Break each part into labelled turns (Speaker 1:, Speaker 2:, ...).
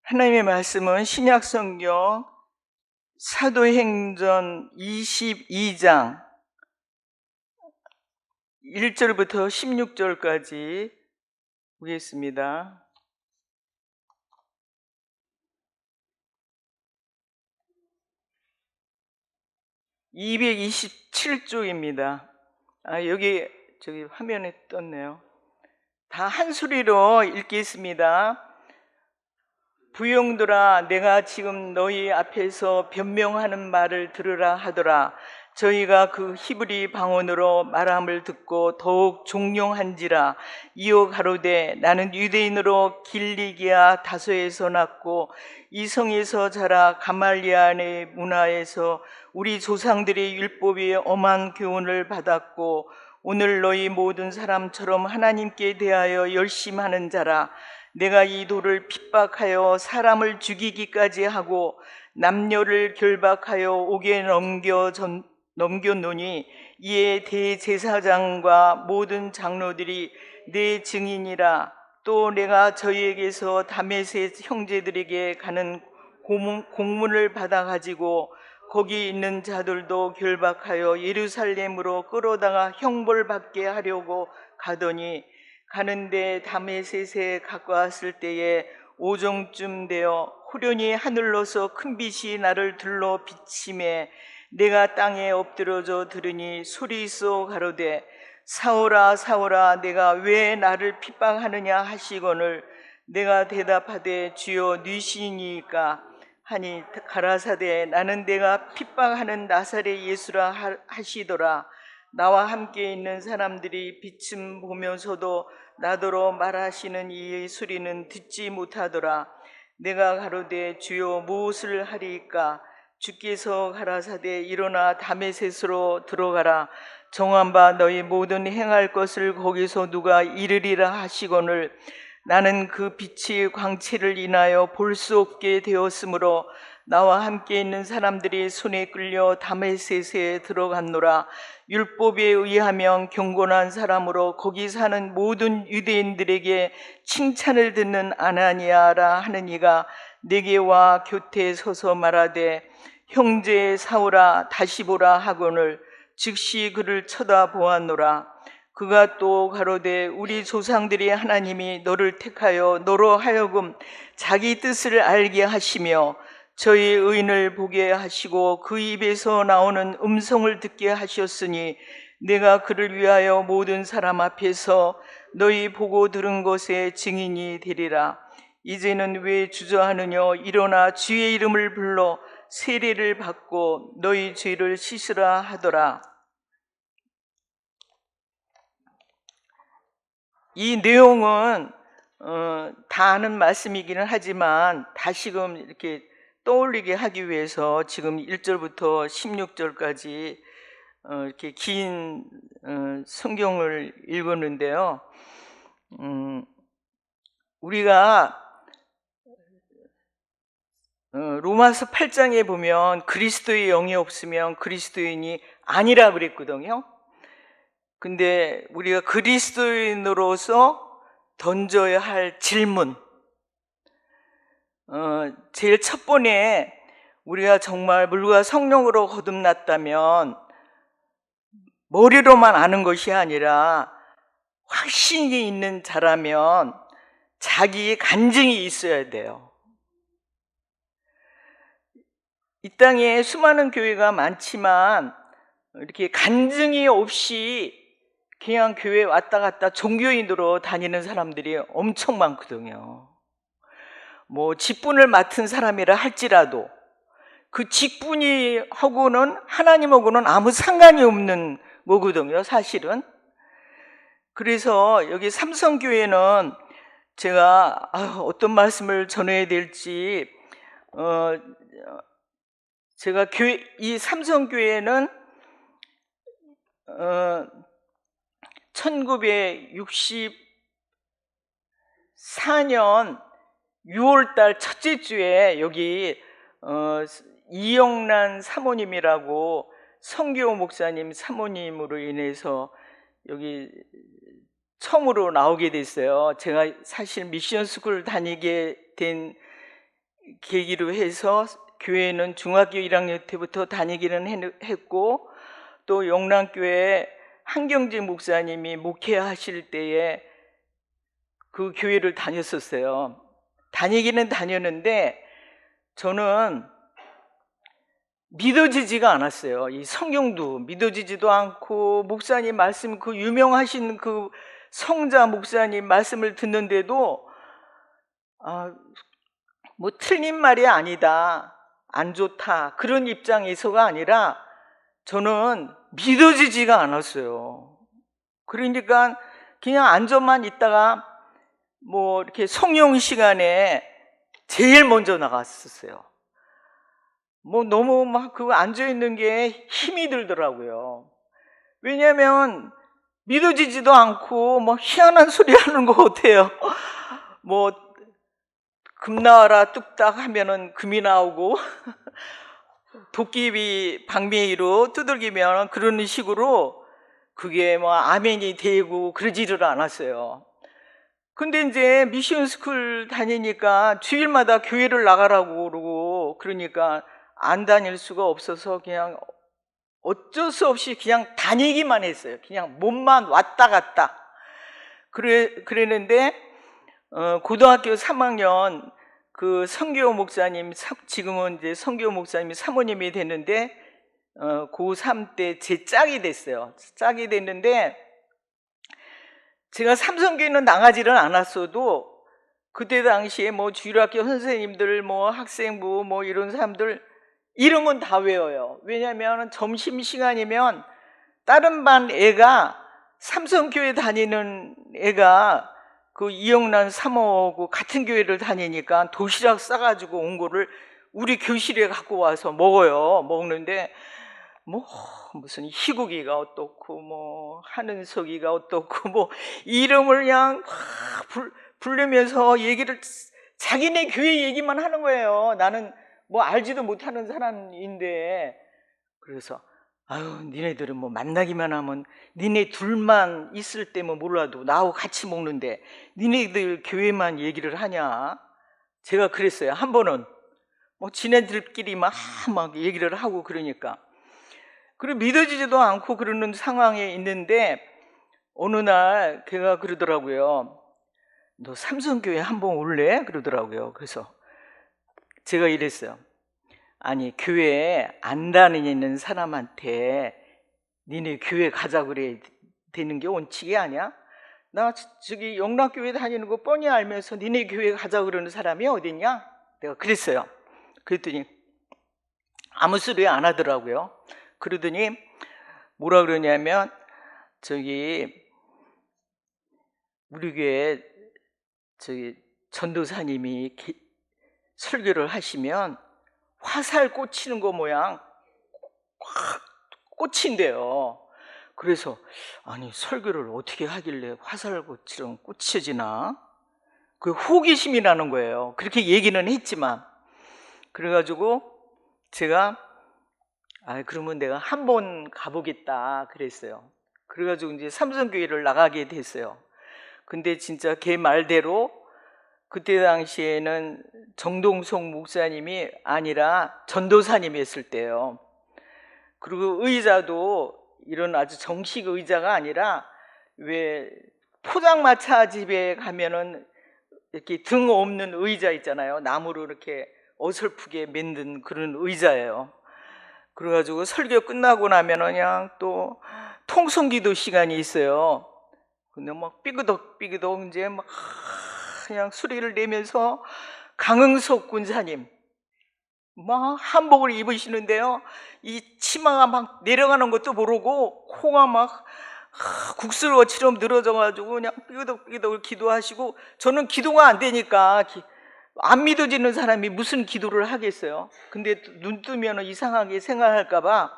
Speaker 1: 하나님의 말씀은 신약성경 사도행전 22장 1절부터 16절까지 보겠습니다. (227쪽입니다) 여기 화면에 떴네요. 다 한 소리로 읽겠습니다. 부용들아, 내가 지금 너희 앞에서 변명하는 말을 들으라 하더라. 저희가 그 히브리 방언으로 말함을 듣고 더욱 종용한지라. 이어 가로되, 나는 유대인으로 길리기아 다소에서 났고 이 성에서 자라 가말리엘의 문화에서 우리 조상들의 율법이 엄한 교훈을 받았고 오늘 너희 모든 사람처럼 하나님께 대하여 열심하는 자라. 내가 이 돌을 핍박하여 사람을 죽이기까지 하고 남녀를 결박하여 옥에 넘겨놓으니 이에 대제사장과 모든 장로들이 내 증인이라. 또 내가 저희에게서 다메섹 형제들에게 가는 공문을 받아가지고 거기 있는 자들도 결박하여 예루살렘으로 끌어다가 형벌받게 하려고 가더니 가는데 다메섹에 가까웠을 때에 오정쯤 되어 후련히 하늘로서 큰 빛이 나를 둘러 비치매 내가 땅에 엎드러져 들으니 소리소 가로되, 사울아 사울아, 내가 왜 나를 핍박하느냐 하시거늘 내가 대답하되, 주여 누구시니까 하니 가라사대, 나는 내가 핍박하는 나사렛 예수라 하시더라. 나와 함께 있는 사람들이 비침 보면서도 나더러 말하시는 이 소리는 듣지 못하더라. 내가 가로되, 주여 무엇을 하리이까? 주께서 가라사대, 일어나 다메섹으로 들어가라. 정한 바 너희 모든 행할 것을 거기서 누가 이르리라 하시거늘 나는 그 빛의 광채를 인하여 볼 수 없게 되었으므로 나와 함께 있는 사람들이 손에 끌려 다메섹에 들어갔노라. 율법에 의하면 경건한 사람으로 거기 사는 모든 유대인들에게 칭찬을 듣는 아나니아라 하는 이가 내게 와 곁에 서서 말하되, 형제 사울아 다시 보라 하거늘 즉시 그를 쳐다보았노라. 그가 또 가로되, 우리 조상들이 하나님이 너를 택하여 너로 하여금 자기 뜻을 알게 하시며 저희 의인을 보게 하시고 그 입에서 나오는 음성을 듣게 하셨으니 내가 그를 위하여 모든 사람 앞에서 너희 보고 들은 것의 증인이 되리라. 이제는 왜 주저하느냐? 일어나 주의 이름을 불러 세례를 받고 너희 죄를 씻으라 하더라. 이 내용은 다 아는 말씀이기는 하지만 다시금 이렇게 떠올리게 하기 위해서 지금 1절부터 16절까지 이렇게 긴 성경을 읽었는데요. 우리가 로마서 8장에 보면 그리스도의 영이 없으면 그리스도인이 아니라 그랬거든요. 근데 우리가 그리스도인으로서 던져야 할 질문, 제일 첫 번에 우리가 정말 물과 성령으로 거듭났다면 머리로만 아는 것이 아니라 확신이 있는 자라면 자기의 간증이 있어야 돼요. 이 땅에 수많은 교회가 많지만 이렇게 간증이 없이 그냥 교회 왔다 갔다 종교인으로 다니는 사람들이 엄청 많거든요. 뭐 직분을 맡은 사람이라 할지라도 그 직분이 하고는 하나님하고는 아무 상관이 없는 거거든요, 사실은. 그래서 여기 삼성교회는 제가 어떤 말씀을 전해야 될지, 제가 이 삼성교회는 1964년 6월달 첫째 주에 여기 이영란 사모님이라고 성교 목사님 사모님으로 인해서 여기 처음으로 나오게 됐어요. 제가 사실 미션 스쿨 다니게 된 계기로 해서 교회는 중학교 1학년 때부터 다니기는 했고, 또 영랑교회 한경재 목사님이 목회하실 때에 그 교회를 다녔었어요. 다니기는 다녔는데 저는 믿어지지가 않았어요. 이 성경도 믿어지지도 않고, 목사님 말씀, 그 유명하신 그 성자 목사님 말씀을 듣는데도 뭐 틀린 말이 아니다, 안 좋다, 그런 입장에서가 아니라 저는 믿어지지가 않았어요. 그러니까 그냥 앉아만 있다가 뭐 이렇게 성령 시간에 제일 먼저 나갔었어요. 뭐 너무 막 그거 앉아있는 게 힘이 들더라고요. 왜냐면 믿어지지도 않고 뭐 희한한 소리 하는 거 같아요. 뭐 금 나와라 뚝딱 하면은 금이 나오고 도깨비 방맹이로 두들기면 그런 식으로 그게 뭐 아멘이 되고 그러지를 않았어요. 근데 이제 미션 스쿨 다니니까 주일마다 교회를 나가라고 그러고, 그러니까 안 다닐 수가 없어서 그냥 어쩔 수 없이 그냥 다니기만 했어요. 그냥 몸만 왔다 갔다. 그랬는데 고등학교 3학년 그 선교 목사님, 지금은 이제 선교 목사님이 사모님이 됐는데 고3 때 제 짝이 됐어요. 짝이 됐는데 제가 삼성교회는 나가지는 않았어도 그때 당시에 뭐 주일학교 선생님들, 뭐 학생부, 뭐 이런 사람들 이름은 다 외워요. 왜냐하면 점심시간이면 다른 반 애가, 삼성교회 다니는 애가 그 이영란 사모하고 같은 교회를 다니니까 도시락 싸가지고 온 거를 우리 교실에 갖고 와서 먹어요. 먹는데 뭐 무슨 희국이가 어떻고 뭐 하는석이가 어떻고 뭐 이름을 그냥 부르면서 얘기를, 자기네 교회 얘기만 하는 거예요. 나는 뭐 알지도 못하는 사람인데. 그래서 아유, 니네들은 뭐 만나기만 하면 니네 둘만 있을 때면 몰라도 나하고 같이 먹는데 니네들 교회만 얘기를 하냐. 제가 그랬어요. 한 번은 뭐 지네들끼리 막 얘기를 하고 그러니까. 그리고 믿어지지도 않고 그러는 상황에 있는데 어느 날 걔가 그러더라고요. 너 삼성교회 한번 올래? 그러더라고요. 그래서 제가 이랬어요. 아니, 교회 안 다니는 사람한테 니네 교회 가자 그래 되는 게 원칙이 아니야? 나 저기 영락교회 다니는 거 뻔히 알면서 니네 교회 가자 그러는 사람이 어딨냐? 내가 그랬어요. 그랬더니 아무 소리 안 하더라고요. 그러더니 뭐라 그러냐면, 저기 우리 교회 저기 전도사님이 설교를 하시면 화살 꽂히는 거 모양 확 꽂힌대요. 그래서 아니, 설교를 어떻게 하길래 화살처럼 꽂혀지나? 그 호기심이 나는 거예요. 그렇게 얘기는 했지만. 그래가지고 제가 그러면 내가 한번 가보겠다 그랬어요. 그래가지고 이제 삼성교회를 나가게 됐어요. 근데 진짜 걔 말대로 그때 당시에는 정동석 목사님이 아니라 전도사님이었을 때예요. 그리고 의자도 이런 아주 정식 의자가 아니라 왜 포장마차 집에 가면은 이렇게 등 없는 의자 있잖아요. 나무로 이렇게 어설프게 만든 그런 의자예요. 그래가지고 설교 끝나고 나면 그냥 또 통성기도 시간이 있어요. 근데 막 삐그덕 이제 막 그냥 소리를 내면서 강흥석 군사님 막 한복을 입으시는데요, 이 치마가 막 내려가는 것도 모르고 코가 막 국수처럼 늘어져가지고 그냥 삐그덕 기도하시고, 저는 기도가 안 되니까 안 믿어지는 사람이 무슨 기도를 하겠어요. 근데 눈 뜨면 이상하게 생각할까봐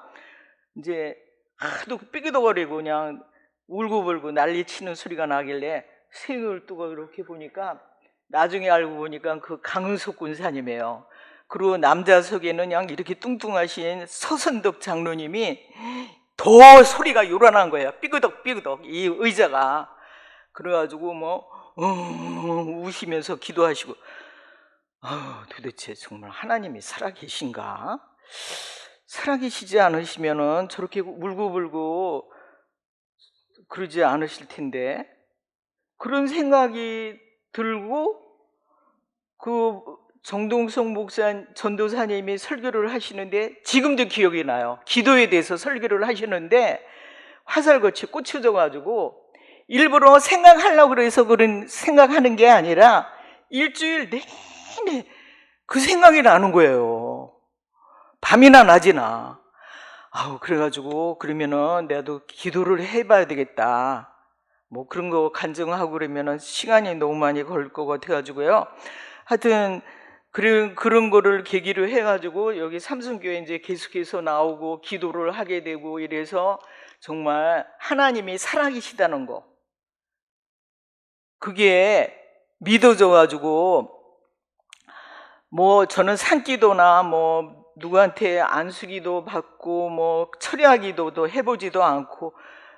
Speaker 1: 이제 하도 삐그덕거리고 그냥 울고불고 난리치는 소리가 나길래 생을 뜨고 이렇게 보니까 나중에 알고 보니까 그 강흥석 군사님이에요. 그리고 남자석에는 그냥 이렇게 뚱뚱하신 서선덕 장로님이 더 소리가 요란한 거예요. 삐그덕 이 의자가. 그래가지고 뭐 우시면서 기도하시고, 도대체 정말 하나님이 살아계신가? 살아계시지 않으시면은 저렇게 울고불고 그러지 않으실 텐데, 그런 생각이 들고 그 정동성 목사 전도사님이 설교를 하시는데 지금도 기억이 나요. 기도에 대해서 설교를 하시는데 화살같이 꽂혀져 가지고 일부러 생각하려고 그래서 그런 생각하는 게 아니라 일주일 내내 그 생각이 나는 거예요. 밤이나 낮이나. 그래가지고 그러면은 나도 기도를 해봐야 되겠다. 뭐 그런 거 간증하고 그러면은 시간이 너무 많이 걸릴 것 같아가지고요. 하여튼 그런 거를 계기로 해가지고 여기 삼성교회 이제 계속해서 나오고 기도를 하게 되고 이래서 정말 하나님이 살아계시다는 거, 그게 믿어져가지고 뭐 저는 산기도나 뭐 누구한테 안수기도 받고 뭐 철야기도도 해보지도 않고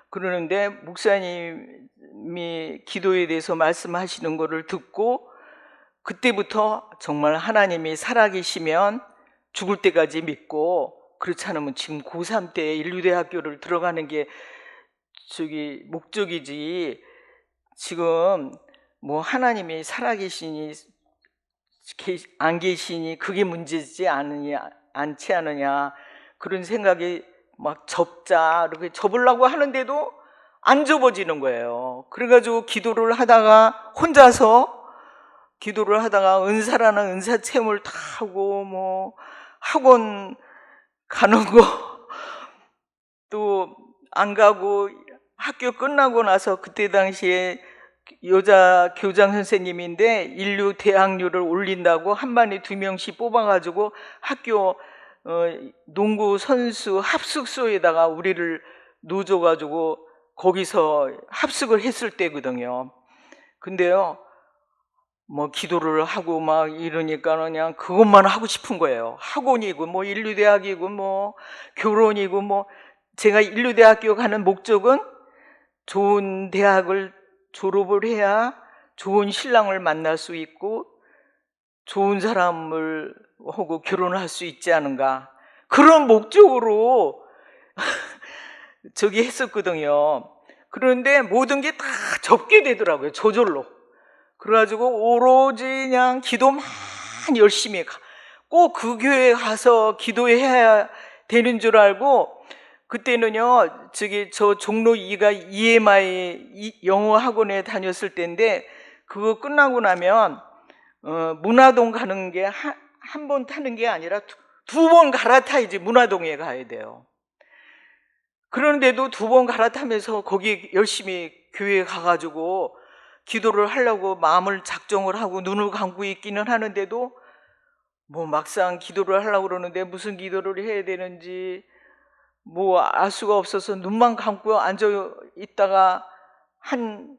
Speaker 1: 그러는데 목사님이 기도에 대해서 말씀하시는 거를 듣고 그때부터 정말 하나님이 살아계시면 죽을 때까지 믿고, 그렇지 않으면 지금 고3 때 인류대학교를 들어가는 게 목적이지, 지금 뭐 하나님이 살아계시니 안 계시니 그게 문제지 않지 않느냐, 그런 생각이 막 이렇게 접으려고 하는데도 안 접어지는 거예요. 그래가지고 기도를 하다가 혼자서 기도를 하다가 은사라는 은사 체험을 다 하고 뭐 학원 가는 거 또 안 가고, 학교 끝나고 나서 그때 당시에 여자 교장 선생님인데 인류 대학률을 올린다고 한 반에 2명씩 뽑아가지고 학교 농구 선수 합숙소에다가 우리를 넣어줘가지고 거기서 합숙을 했을 때거든요. 근데요, 뭐 기도를 하고 막 이러니까 그냥 그것만 하고 싶은 거예요. 학원이고 뭐 인류대학이고 뭐 결혼이고 뭐. 제가 인류대학교 가는 목적은 좋은 대학을 졸업을 해야 좋은 신랑을 만날 수 있고 좋은 사람을 하고 결혼할 수 있지 않은가, 그런 목적으로 했었거든요. 그런데 모든 게 다 접게 되더라고요, 저절로. 그래가지고 오로지 그냥 기도만 열심히 꼭 그 교회에 가서 기도해야 되는 줄 알고, 그때는요 저 종로 2가 EMI 영어 학원에 다녔을 때인데, 그거 끝나고 나면 문화동 가는 게 한 번 타는 게 아니라 2번 갈아타야지 문화동에 가야 돼요. 그런데도 2번 갈아타면서 거기 열심히 교회에 가가지고 기도를 하려고 마음을 작정을 하고 눈을 감고 있기는 하는데도 뭐 막상 기도를 하려고 그러는데 무슨 기도를 해야 되는지 뭐 알 수가 없어서 눈만 감고 앉아 있다가 한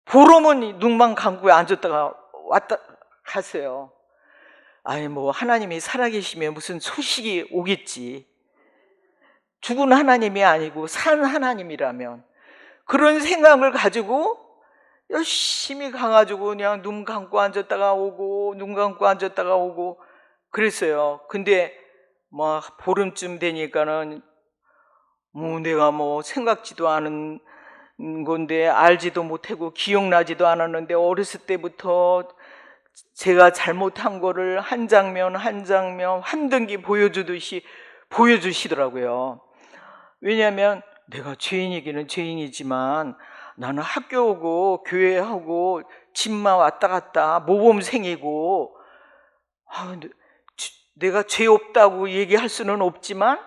Speaker 1: 보름은 눈만 감고 앉았다가 왔다 갔어요. 뭐 하나님이 살아계시면 무슨 소식이 오겠지. 죽은 하나님이 아니고 산 하나님이라면. 그런 생각을 가지고 열심히 가가지고 그냥 눈 감고 앉았다가 오고 눈 감고 앉았다가 오고 그랬어요. 근데 막 보름쯤 되니까는 뭐 내가 뭐 생각지도 않은 건데 알지도 못하고 기억나지도 않았는데 어렸을 때부터 제가 잘못한 거를 한 장면 한 장면 한등기 보여주듯이 보여주시더라고요. 왜냐하면 내가 죄인이기는 죄인이지만 나는 학교 오고 교회하고 집만 왔다 갔다 모범생이고 내가 죄 없다고 얘기할 수는 없지만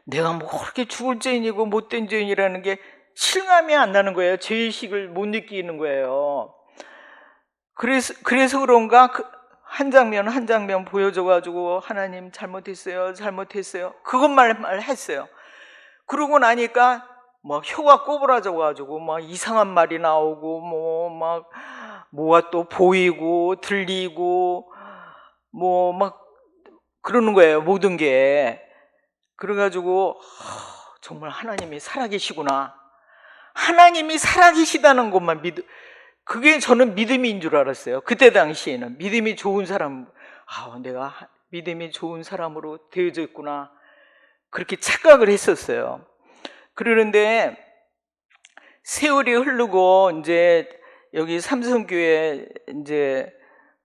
Speaker 1: 내가 뭐 그렇게 죽을 죄인이고 못된 죄인이라는 게 실감이 안 나는 거예요. 죄의식을 못 느끼는 거예요. 그래서 그런가 한 장면 한 장면 보여줘가지고 하나님 잘못했어요 그것만 했어요. 그러고 나니까 막 혀가 꼬부라져가지고 막 이상한 말이 나오고 뭐가 또 보이고 들리고 뭐 막 그러는 거예요, 모든 게. 그래가지고 정말 하나님이 살아계시구나, 하나님이 살아계시다는 것만 그게 저는 믿음인 줄 알았어요. 그때 당시에는 믿음이 좋은 사람, 내가 믿음이 좋은 사람으로 되어져 있구나, 그렇게 착각을 했었어요. 그러는데 세월이 흐르고 이제 여기 삼성교회 이제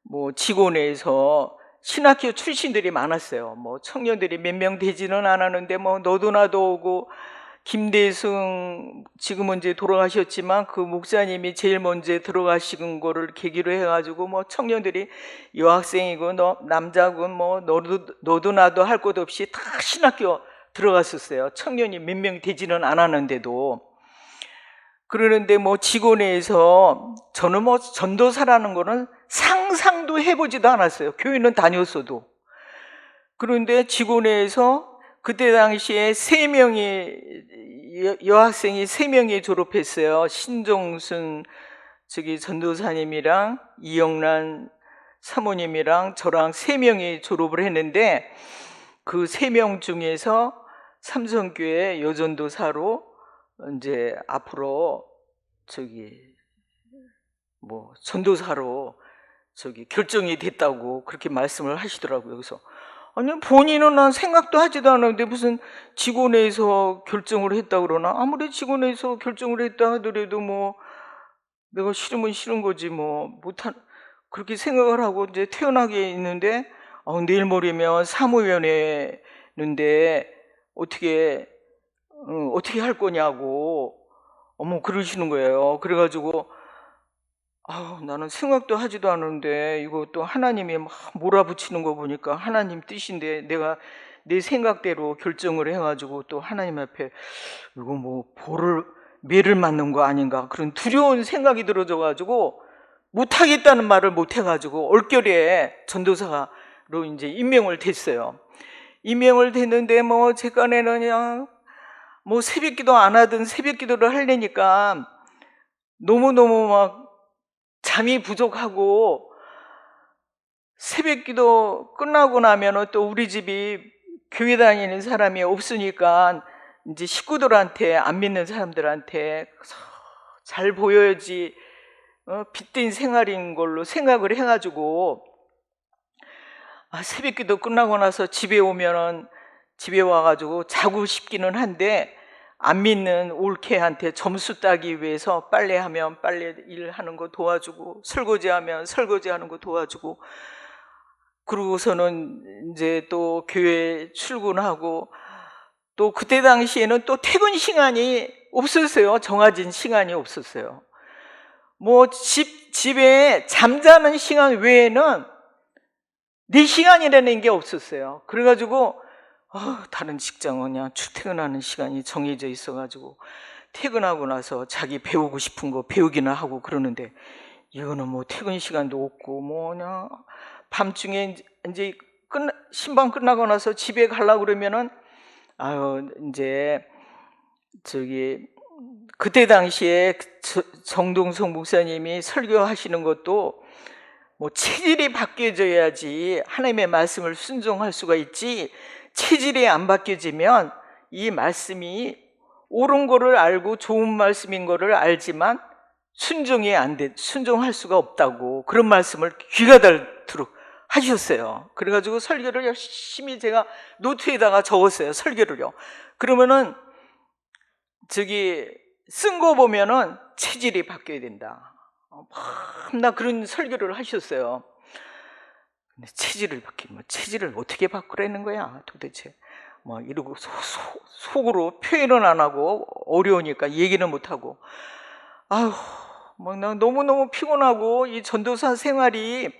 Speaker 1: 뭐 직원에서 신학교 출신들이 많았어요. 뭐 청년들이 몇 명 되지는 않았는데 뭐 너도 나도 오고, 김대승 지금은 이제 돌아가셨지만 그 목사님이 제일 먼저 들어가신 거를 계기로 해가지고 뭐 청년들이 여학생이고 남자고 뭐 너도 나도 할 것 없이 다 신학교 들어갔었어요. 청년이 몇 명 되지는 않았는데도. 그러는데 뭐 직원회에서 저는 뭐 전도사라는 거는 상상도 해보지도 않았어요. 교회는 다녔어도. 그런데 직원회에서 그때 당시에 3명이 여학생이 3명이 졸업했어요. 신종순 전도사님이랑 이영란 사모님이랑 저랑 3명이 졸업을 했는데, 그 3명 중에서 삼성교회 여전도사로 이제 앞으로 뭐 전도사로 결정이 됐다고 그렇게 말씀을 하시더라고요. 그래서 아니, 본인은 난 생각도 하지도 않았는데 무슨 직원회에서 결정을 했다 그러나, 아무리 직원회에서 결정을 했다 하더라도 뭐 내가 싫으면 싫은 거지 뭐 그렇게 생각을 하고 이제 퇴원하게 있는데, 내일 모레면 사무위원회 있는데 어떻게 할 거냐고 그러시는 거예요. 그래가지고 나는 생각도 하지도 않았는데 이거 또 하나님이 막 몰아붙이는 거 보니까 하나님 뜻인데 내가 내 생각대로 결정을 해가지고 또 하나님 앞에 이거 뭐 매를 맞는 거 아닌가, 그런 두려운 생각이 들어져가지고 못하겠다는 말을 못해가지고 얼결에 전도사로 이제 임명을 됐어요. 임명을 됐는데 뭐 제 깐에는 그냥 뭐 새벽기도 안 하든 새벽기도를 하려니까 너무너무 막 잠이 부족하고, 새벽기도 끝나고 나면 또 우리 집이 교회 다니는 사람이 없으니까 이제 식구들한테, 안 믿는 사람들한테 잘 보여야지 빚된 생활인 걸로 생각을 해가지고, 새벽기도 끝나고 나서 집에 와가지고 자고 싶기는 한데, 안 믿는 올케한테 점수 따기 위해서 빨래하면 빨래 일하는 거 도와주고, 설거지하면 설거지하는 거 도와주고, 그러고서는 이제 또 교회 출근하고, 또 그때 당시에는 또 퇴근 시간이 없었어요. 정해진 시간이 없었어요. 뭐 집에 잠자는 시간 외에는 내 시간이라는 게 없었어요. 그래가지고 다른 직장은 그냥 출퇴근하는 시간이 정해져 있어가지고 퇴근하고 나서 자기 배우고 싶은 거 배우기나 하고 그러는데, 이거는 뭐 퇴근 시간도 없고 뭐 그냥 밤중에 이제 신방 끝나고 나서 집에 가려고 그러면은 이제 그때 당시에 정동성 목사님이 설교하시는 것도 뭐 체질이 바뀌어져야지 하나님의 말씀을 순종할 수가 있지, 체질이 안 바뀌어지면 이 말씀이 옳은 거를 알고 좋은 말씀인 거를 알지만 순종할 수가 없다고, 그런 말씀을 귀가 닳도록 하셨어요. 그래가지고 설교를 열심히 제가 노트에다가 적었어요. 설교를요. 그러면은 쓴 거 보면은 체질이 바뀌어야 된다. 나 그런 설교를 하셨어요. 근데 체질을 바뀌면 체질을 어떻게 바꾸라는 거야 도대체. 막 이러고 속으로 표현은 안 하고 어려우니까 얘기는 못 하고, 막 나 너무너무 피곤하고 이 전도사 생활이.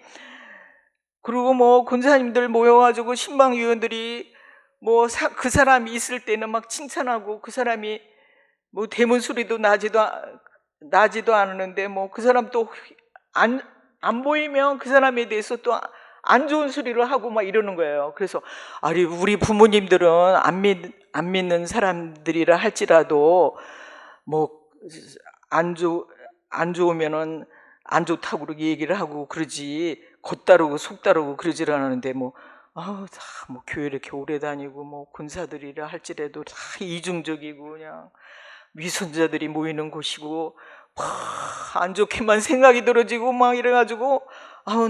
Speaker 1: 그리고 뭐 권사님들 모여가지고 신방위원들이 뭐 그 사람이 있을 때는 막 칭찬하고, 그 사람이 뭐 대문 소리도 나지도 않았는데 뭐 그 사람 또 안 보이면 그 사람에 대해서 또 안 좋은 소리를 하고 막 이러는 거예요. 그래서 우리 부모님들은 안 믿는 사람들이라 할지라도 뭐 안 좋으면은 안 좋다고 그렇게 얘기를 하고 그러지, 겉다르고 속다르고 그러질 않았는데 뭐 교회 이렇게 오래 다니고 뭐 군사들이라 할지라도 다 이중적이고 그냥 위선자들이 모이는 곳이고 안 좋게만 생각이 들어지고 막 이래가지고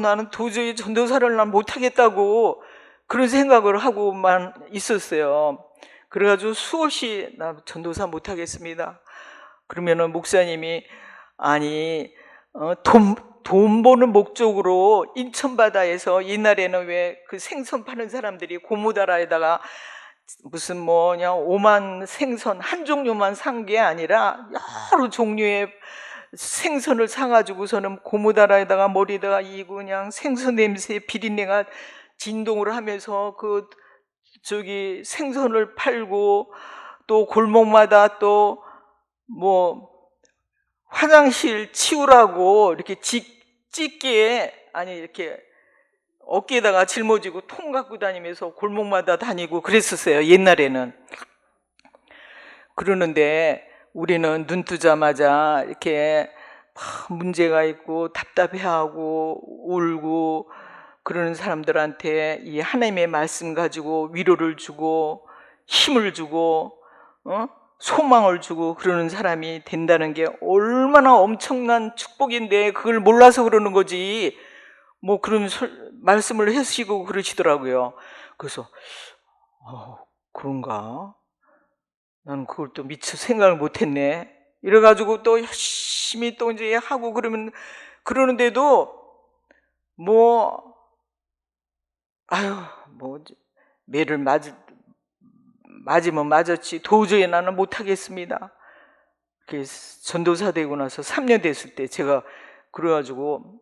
Speaker 1: 나는 도저히 전도사를 난 못하겠다고 그런 생각을 하고만 있었어요. 그래가지고 수없이 나 전도사 못하겠습니다. 그러면은 목사님이 아니 돈 버는 목적으로 인천 바다에서 옛날에는 왜 그 생선 파는 사람들이 고무다라에다가 무슨 뭐냐 5만 생선 한 종류만 산 게 아니라 여러 종류의 생선을 사가지고서는 고무다라에다가 머리에다가 이 그냥 생선 냄새 비린내가 진동을 하면서 그 저기 생선을 팔고 또 골목마다 또 뭐 화장실 치우라고 이렇게 찢기에 아니 이렇게 어깨에다가 짊어지고 통 갖고 다니면서 골목마다 다니고 그랬었어요 옛날에는. 그러는데 우리는 눈 뜨자마자 이렇게 막 문제가 있고 답답해하고 울고 그러는 사람들한테 이 하나님의 말씀 가지고 위로를 주고 힘을 주고 소망을 주고 그러는 사람이 된다는 게 얼마나 엄청난 축복인데 그걸 몰라서 그러는 거지. 뭐 그런 말씀을 하시고 그러시더라고요. 그래서 그런가? 나는 그걸 또 미처 생각을 못했네. 이래가지고 또 열심히 또 이제 하고 그러는데도 뭐 매를 맞으면 맞았지 도저히 나는 못하겠습니다. 전도사 되고 나서 3년 됐을 때 제가 그래가지고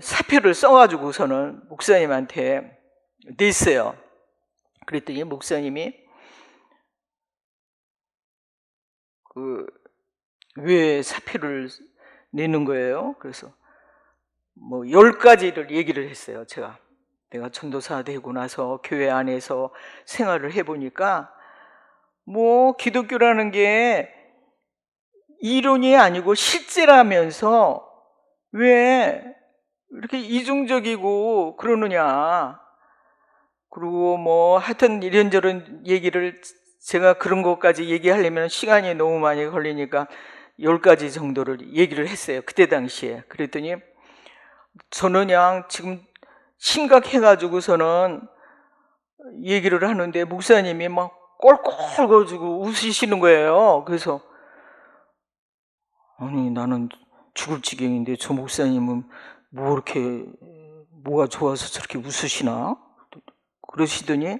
Speaker 1: 사표를 써가지고서는 목사님한테 냈어요. 그랬더니 목사님이 왜 사표를 내는 거예요? 그래서 뭐 10가지를 얘기를 했어요. 내가 전도사 되고 나서 교회 안에서 생활을 해보니까 뭐 기독교라는 게 이론이 아니고 실제라면서 왜 이렇게 이중적이고 그러느냐. 그리고 뭐 하여튼 이런저런 얘기를 제가 그런 것까지 얘기하려면 시간이 너무 많이 걸리니까 10가지 정도를 얘기를 했어요. 그때 당시에. 그랬더니 저는 그냥 지금 심각해가지고서는 얘기를 하는데 목사님이 막 꼴꼴 거지고 웃으시는 거예요. 그래서 아니 나는 죽을 지경인데 저 목사님은 뭐 이렇게 뭐가 좋아서 저렇게 웃으시나? 그러시더니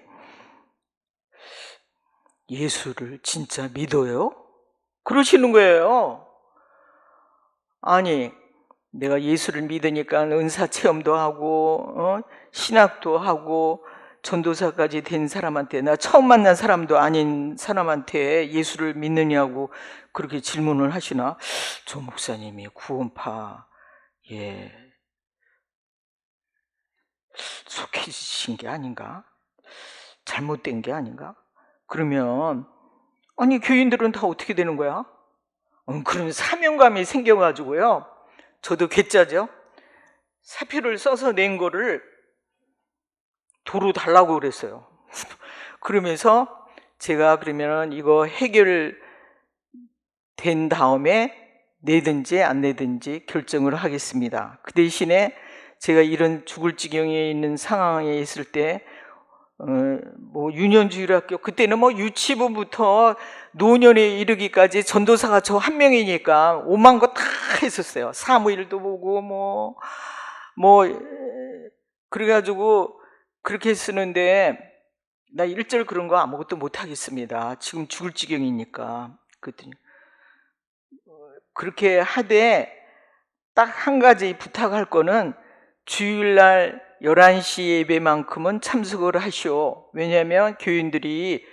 Speaker 1: 예수를 진짜 믿어요? 그러시는 거예요. 아니 내가 예수를 믿으니까 은사 체험도 하고 신학도 하고 전도사까지 된 사람한테 나 처음 만난 사람도 아닌 사람한테 예수를 믿느냐고 그렇게 질문을 하시나? 저 목사님이 구원파 속해진 게 아닌가? 잘못된 게 아닌가? 그러면 아니 교인들은 다 어떻게 되는 거야? 그런 사명감이 생겨가지고요. 저도 괴짜죠. 사표를 써서 낸 거를 도로 달라고 그랬어요. 그러면서 제가 그러면 이거 해결된 다음에 내든지 안 내든지 결정을 하겠습니다. 그 대신에 제가 이런 죽을 지경에 있는 상황에 있을 때 뭐 유년주일학교 그때는 뭐 유치부부터 노년에 이르기까지 전도사가 저 한 명이니까 오만 거 다 했었어요. 사무일도 보고 뭐 그래가지고 그렇게 쓰는데 나 1절 그런 거 아무것도 못 하겠습니다. 지금 죽을 지경이니까. 그랬더니 그렇게 하되 딱 한 가지 부탁할 거는 주일날 11시 예배만큼은 참석을 하시오. 왜냐하면 교인들이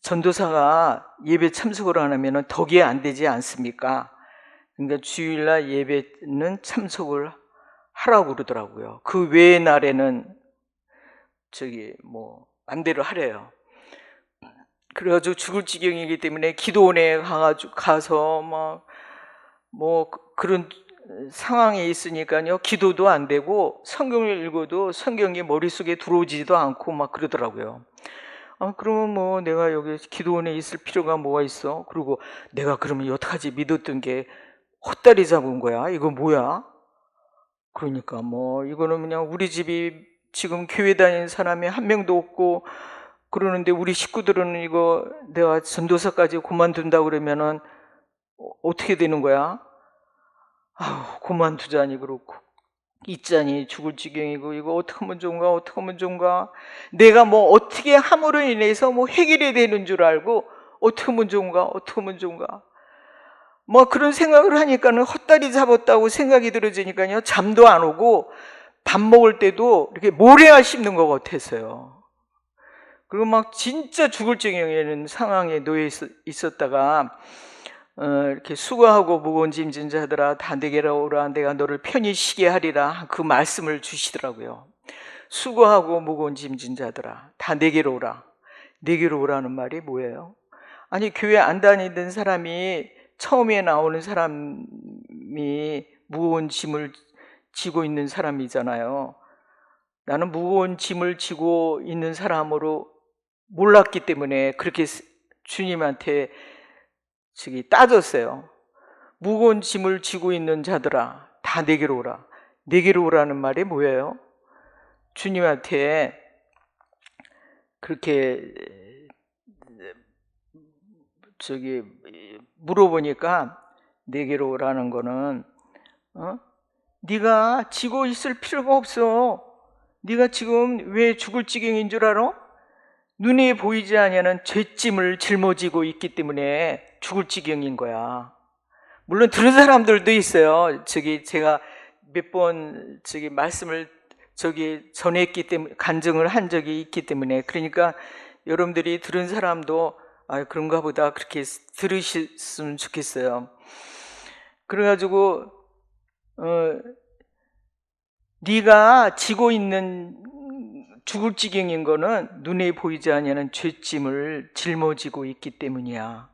Speaker 1: 전도사가 예배 참석을 안 하면 덕이 안 되지 않습니까? 그러니까 주일날 예배는 참석을 하라고 그러더라고요. 그 외의 날에는 맘대로 하래요. 그래가지고 죽을 지경이기 때문에 기도원에 가서 그런 상황에 있으니까요. 기도도 안 되고 성경을 읽어도 성경이 머릿속에 들어오지도 않고 막 그러더라고요. 그러면 뭐 내가 여기 기도원에 있을 필요가 뭐가 있어? 그리고 내가 그러면 여태까지 믿었던 게 헛다리 잡은 거야? 이거 뭐야? 그러니까 뭐 이거는 그냥 우리 집이 지금 교회 다니는 사람이 한 명도 없고 그러는데 우리 식구들은 이거 내가 전도사까지 그만둔다 그러면은 어떻게 되는 거야? 그만두자니 그렇고 있자니 죽을 지경이고 이거 어떻게 하면 좋은가 어떻게 하면 좋은가 내가 뭐 어떻게 함으로 인해서 뭐 해결이 되는 줄 알고 어떻게 하면 좋은가 어떻게 하면 좋은가 뭐 그런 생각을 하니까는 헛다리 잡았다고 생각이 들어지니까요 잠도 안 오고 밥 먹을 때도 이렇게 모래알 씹는 것 같았어요. 그리고 막 진짜 죽을 지경이라는 상황에 놓여 있었다가 이렇게 수고하고 무거운 짐진 자들아 다 내게로 오라 내가 너를 편히 쉬게 하리라 그 말씀을 주시더라고요. 수고하고 무거운 짐진 자들아 다 내게로 오라. 내게로 오라는 말이 뭐예요? 아니 교회 안 다니던 사람이 처음에 나오는 사람이 무거운 짐을 지고 있는 사람이잖아요. 나는 무거운 짐을 지고 있는 사람으로 몰랐기 때문에 그렇게 주님한테 따졌어요. 무거운 짐을 지고 있는 자들아 다 내게로 오라. 내게로 오라는 말이 뭐예요? 주님한테 그렇게 물어보니까 내게로 오라는 거는 네가 지고 있을 필요가 없어. 네가 지금 왜 죽을 지경인 줄 알아? 눈에 보이지 않는 죄짐을 짊어지고 있기 때문에 죽을 지경인 거야. 물론 들은 사람들도 있어요. 제가 몇 번 말씀을 전했기 때문에 간증을 한 적이 있기 때문에 그러니까 여러분들이 들은 사람도 그런가 보다 그렇게 들으셨으면 좋겠어요. 그래가지고 네가 지고 있는 죽을 지경인 거는 눈에 보이지 않는 죄짐을 짊어지고 있기 때문이야.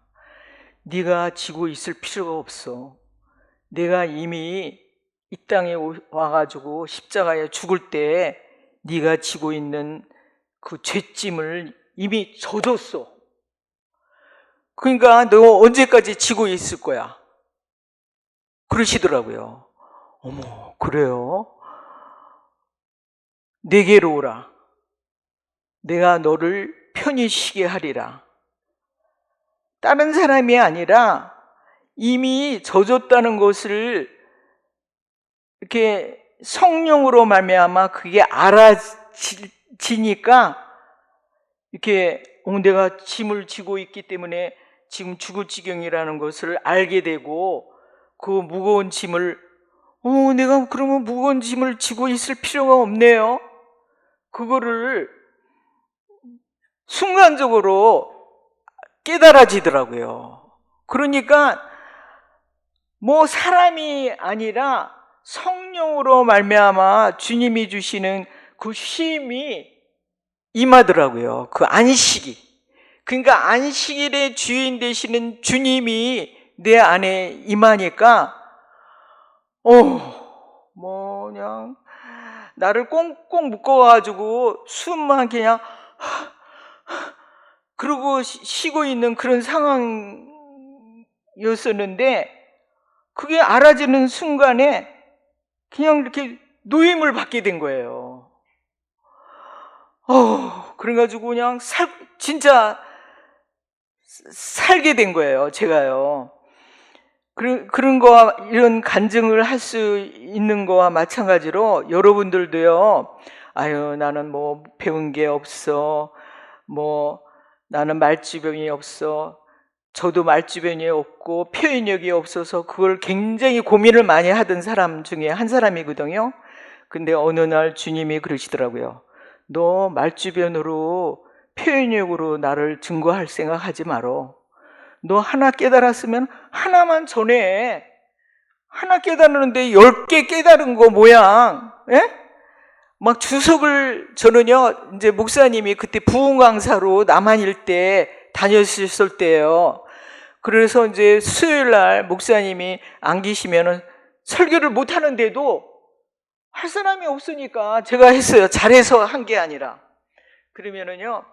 Speaker 1: 네가 지고 있을 필요가 없어. 내가 이미 이 땅에 와가지고 십자가에 죽을 때 네가 지고 있는 그 죄짐을 이미 져줬어. 그러니까 너 언제까지 지고 있을 거야? 그러시더라고요. 어머, 그래요? 내게로 오라. 내가 너를 편히 쉬게 하리라. 다른 사람이 아니라 이미 져줬다는 것을 이렇게 성령으로 말미암아 그게 알아지니까 이렇게 내가 짐을 지고 있기 때문에 지금 죽을 지경이라는 것을 알게 되고 그 무거운 짐을 내가 그러면 무거운 짐을 지고 있을 필요가 없네요. 그거를 순간적으로 깨달아지더라고요. 그러니까 뭐 사람이 아니라 성령으로 말미암아 주님이 주시는 그 쉼이 임하더라고요. 그 안식이. 그러니까 안식일의 주인 되시는 주님이 내 안에 임하니까 뭐 그냥 나를 꽁꽁 묶어가지고 숨만 그냥 그러고 쉬고 있는 그런 상황이었었는데 그게 알아지는 순간에 그냥 이렇게 노임을 받게 된 거예요. 그래가지고 그냥 진짜 살게 된 거예요, 제가요. 그런 거와 이런 간증을 할 수 있는 거와 마찬가지로 여러분들도요, 나는 뭐 배운 게 없어. 뭐 나는 말주변이 없어. 저도 말주변이 없고 표현력이 없어서 그걸 굉장히 고민을 많이 하던 사람 중에 한 사람이거든요. 근데 어느 날 주님이 그러시더라고요. 너 말주변으로 표현력으로 나를 증거할 생각하지 말어. 너 하나 깨달았으면 하나만 전해. 하나 깨달았는데 10개 깨달은 거 모양. 막 주석을 저는요 이제 목사님이 그때 부흥 강사로 남한일 때 다녔을 때예요. 그래서 이제 수요일 날 목사님이 안 계시면은 설교를 못 하는데도 할 사람이 없으니까 제가 했어요. 잘해서 한 게 아니라. 그러면은요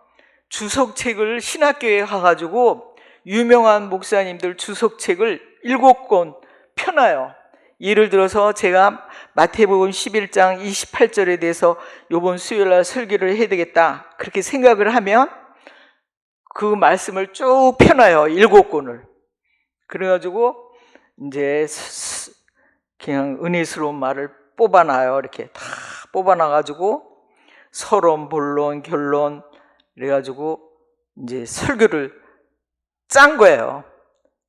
Speaker 1: 주석책을 신학교에 가가지고 유명한 목사님들 주석책을 7권 펴놔요. 예를 들어서 제가 마태복음 11장 28절에 대해서 이번 수요일날 설교를 해야 되겠다 그렇게 생각을 하면 그 말씀을 쭉 펴놔요. 7권을. 그래가지고 이제 그냥 은혜스러운 말을 뽑아놔요. 이렇게 다 뽑아놔가지고 서론, 본론, 결론 그래가지고 이제 설교를 짠 거예요.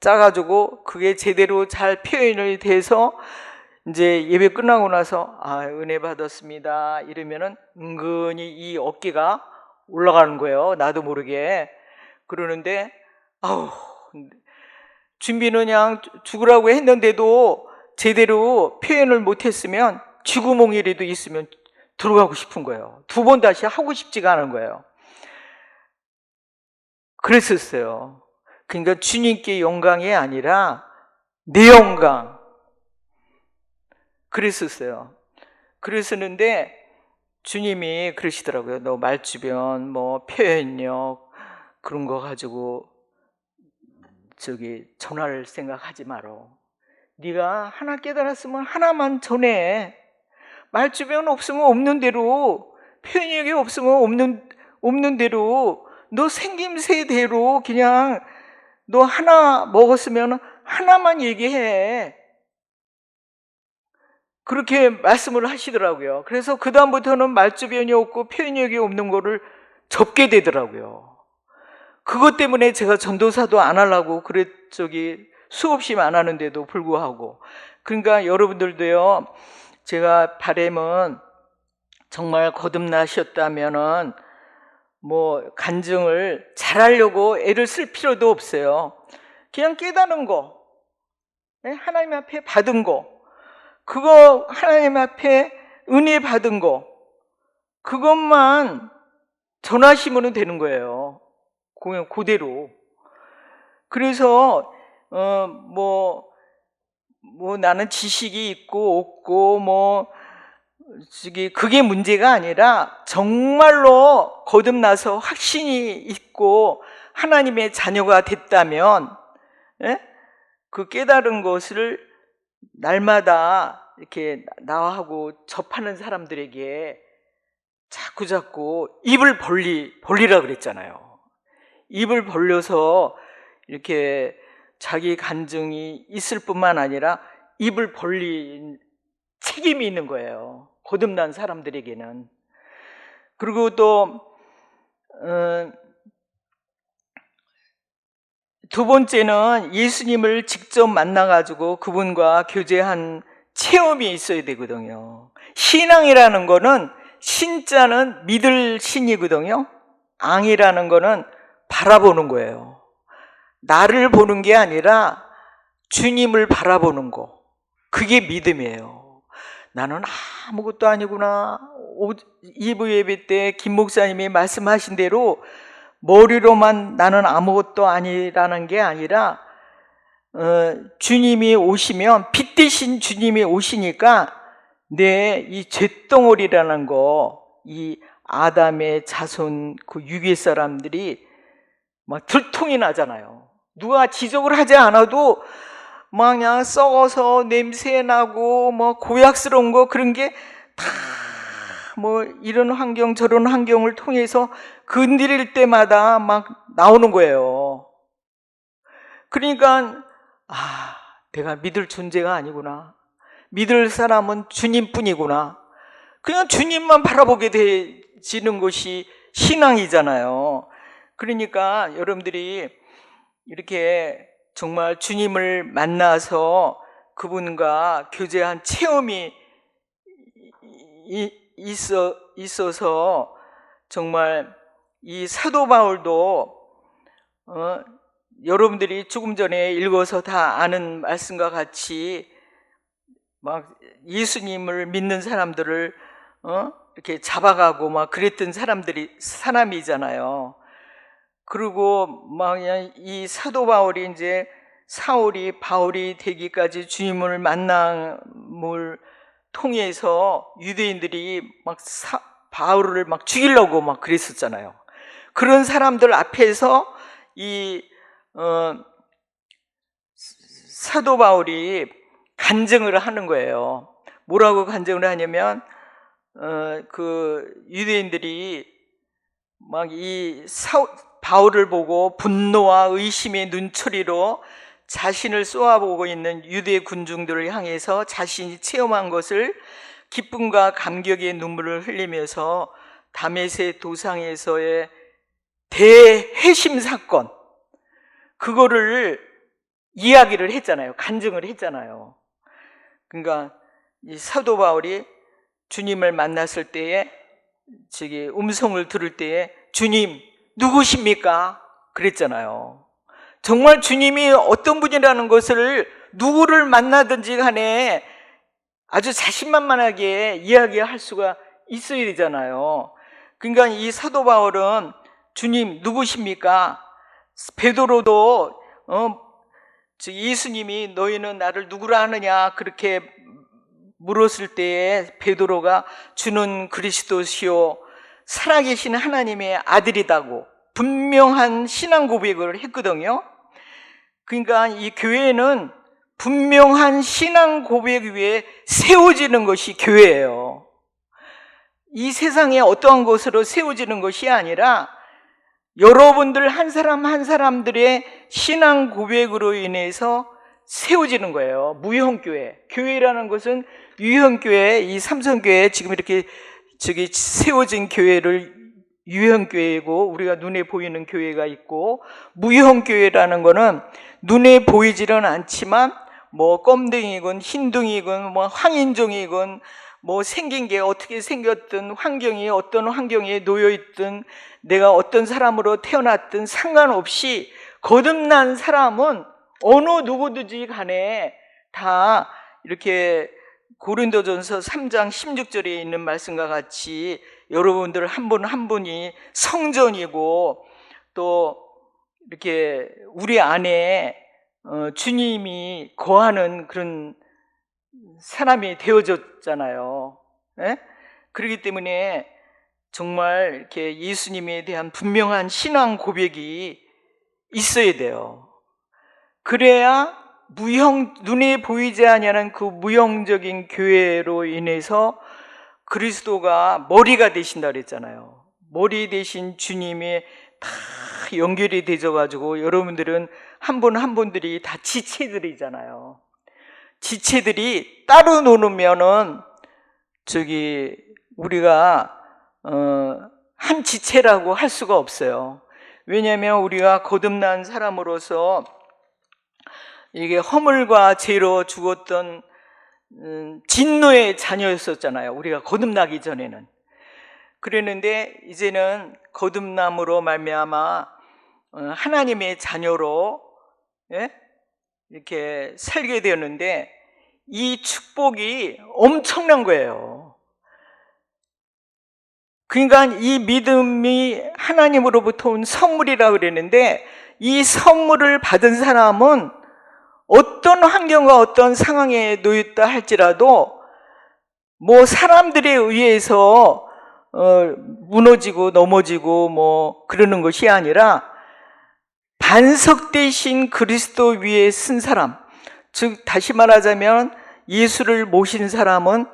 Speaker 1: 짜가지고 그게 제대로 잘 표현이 돼서 이제 예배 끝나고 나서 은혜 받았습니다 이러면은 은근히 이 어깨가 올라가는 거예요. 나도 모르게. 그러는데 준비는 그냥 죽으라고 했는데도 제대로 표현을 못했으면 쥐구멍이라도 있으면 들어가고 싶은 거예요. 2번 다시 하고 싶지가 않은 거예요. 그랬었어요. 그러니까 주님께 영광이 아니라 내 영광. 그랬었어요. 그랬었는데 주님이 그러시더라고요. 너 말주변, 뭐 표현력 그런 거 가지고 전할 생각하지 마라. 네가 하나 깨달았으면 하나만 전해. 말주변 없으면 없는 대로, 표현력이 없으면 없는 대로, 너 생김새대로 그냥 너 하나 먹었으면 하나만 얘기해. 그렇게 말씀을 하시더라고요. 그래서 그 다음부터는 말주변이 없고 표현력이 없는 거를 접게 되더라고요. 그것 때문에 제가 전도사도 안 하려고 수없이 안 하는데도 불구하고. 그러니까 여러분들도요, 제가 바람은 정말 거듭나셨다면은 뭐 간증을 잘하려고 애를 쓸 필요도 없어요. 그냥 깨달은 거, 하나님 앞에 받은 거, 그거 하나님 앞에 은혜 받은 거, 그것만 전하시면 되는 거예요. 그냥 그대로. 그래서 뭐 나는 지식이 있고 없고 그게 문제가 아니라 정말로 거듭나서 확신이 있고 하나님의 자녀가 됐다면 그 깨달은 것을 날마다 이렇게 나하고 접하는 사람들에게 자꾸 입을 벌리라 그랬잖아요. 입을 벌려서 이렇게 자기 간증이 있을 뿐만 아니라 입을 벌린 책임이 있는 거예요. 거듭난 사람들에게는. 그리고 또 두 번째는 예수님을 직접 만나가지고 그분과 교제한 체험이 있어야 되거든요. 신앙이라는 거는 신자는 믿을 신이거든요. 앙이라는 거는 바라보는 거예요. 나를 보는 게 아니라 주님을 바라보는 거. 그게 믿음이에요. 나는 아무것도 아니구나. 2부 예배 때 김 목사님이 말씀하신 대로 머리로만 나는 아무것도 아니라는 게 아니라 주님이 오시면 빛 대신 주님이 오시니까 내 이 잿덩어리라는 거, 이 아담의 자손 그 유괴 사람들이 막 들통이 나잖아요. 누가 지적을 하지 않아도 막 그냥 썩어서 냄새 나고 뭐 고약스러운 거 그런 게 다 뭐 이런 환경 저런 환경을 통해서 건드릴 때마다 막 나오는 거예요. 그러니까 내가 믿을 존재가 아니구나. 믿을 사람은 주님뿐이구나. 그냥 주님만 바라보게 되지는 것이 신앙이잖아요. 그러니까 여러분들이 이렇게 정말 주님을 만나서 그분과 교제한 체험이 있어서 정말 이 사도 바울도 여러분들이 조금 전에 읽어서 다 아는 말씀과 같이 막 예수님을 믿는 사람들을 이렇게 잡아가고 막 그랬던 사람이잖아요. 그리고 막 이 사도 바울이 이제 사울이 바울이 되기까지 주님을 만남을 통해서 유대인들이 막 바울을 막 죽이려고 막 그랬었잖아요. 그런 사람들 앞에서 이 사도 바울이 간증을 하는 거예요. 뭐라고 간증을 하냐면 그 유대인들이 막 이 바울을 보고 분노와 의심의 눈초리로 자신을 쏘아보고 있는 유대 군중들을 향해서 자신이 체험한 것을 기쁨과 감격의 눈물을 흘리면서 다메섹 도상에서의 대회심 사건, 그거를 이야기를 했잖아요. 간증을 했잖아요. 그러니까 이 사도 바울이 주님을 만났을 때에 음성을 들을 때에 주님 누구십니까? 그랬잖아요. 정말 주님이 어떤 분이라는 것을 누구를 만나든지 간에 아주 자신만만하게 이야기할 수가 있어야 되잖아요. 그러니까 이 사도 바울은 주님 누구십니까? 베드로도 예수님이 너희는 나를 누구라 하느냐 그렇게 물었을 때에 베드로가 주는 그리스도시요 살아계신 하나님의 아들이다고 분명한 신앙 고백을 했거든요. 그러니까 이 교회는 분명한 신앙 고백 위에 세워지는 것이 교회예요. 이 세상에 어떠한 것으로 세워지는 것이 아니라 여러분들 한 사람 한 사람들의 신앙 고백으로 인해서 세워지는 거예요. 무형교회. 교회라는 것은 유형교회, 이 삼성교회 지금 이렇게 세워진 교회를 유형교회이고 우리가 눈에 보이는 교회가 있고, 무형교회라는 거는 눈에 보이지는 않지만 뭐 껌둥이건 흰둥이건 뭐 황인종이건 뭐 생긴 게 어떻게 생겼든 환경이 어떤 환경에 놓여있든 내가 어떤 사람으로 태어났든 상관없이 거듭난 사람은 어느 누구든지 간에 다 이렇게 고린도전서 3장 16절에 있는 말씀과 같이 여러분들 한 분 한 분이 성전이고 또 이렇게 우리 안에 주님이 거하는 그런 사람이 되어졌잖아요. 예? 그렇기 때문에 정말 이렇게 예수님에 대한 분명한 신앙 고백이 있어야 돼요. 그래야 눈에 보이지 아니하는 그 무형적인 교회로 인해서 그리스도가 머리가 되신다 그랬잖아요. 머리 되신 주님이 다 연결이 되어가지고 여러분들은 한 분 한 분들이 다 지체들이잖아요. 지체들이 따로 노는면은 우리가 한 지체라고 할 수가 없어요. 왜냐하면 우리가 거듭난 사람으로서 이게 허물과 죄로 죽었던 진노의 자녀였었잖아요. 우리가 거듭나기 전에는. 그랬는데 이제는 거듭남으로 말미암아 하나님의 자녀로 이렇게 살게 되었는데 이 축복이 엄청난 거예요. 그러니까 이 믿음이 하나님으로부터 온 선물이라 그랬는데 이 선물을 받은 사람은 어떤 환경과 어떤 상황에 놓였다 할지라도 뭐 사람들에 의해서 무너지고 넘어지고 뭐 그러는 것이 아니라 반석 대신 그리스도 위에 쓴 사람, 즉 다시 말하자면 예수를 모신 사람은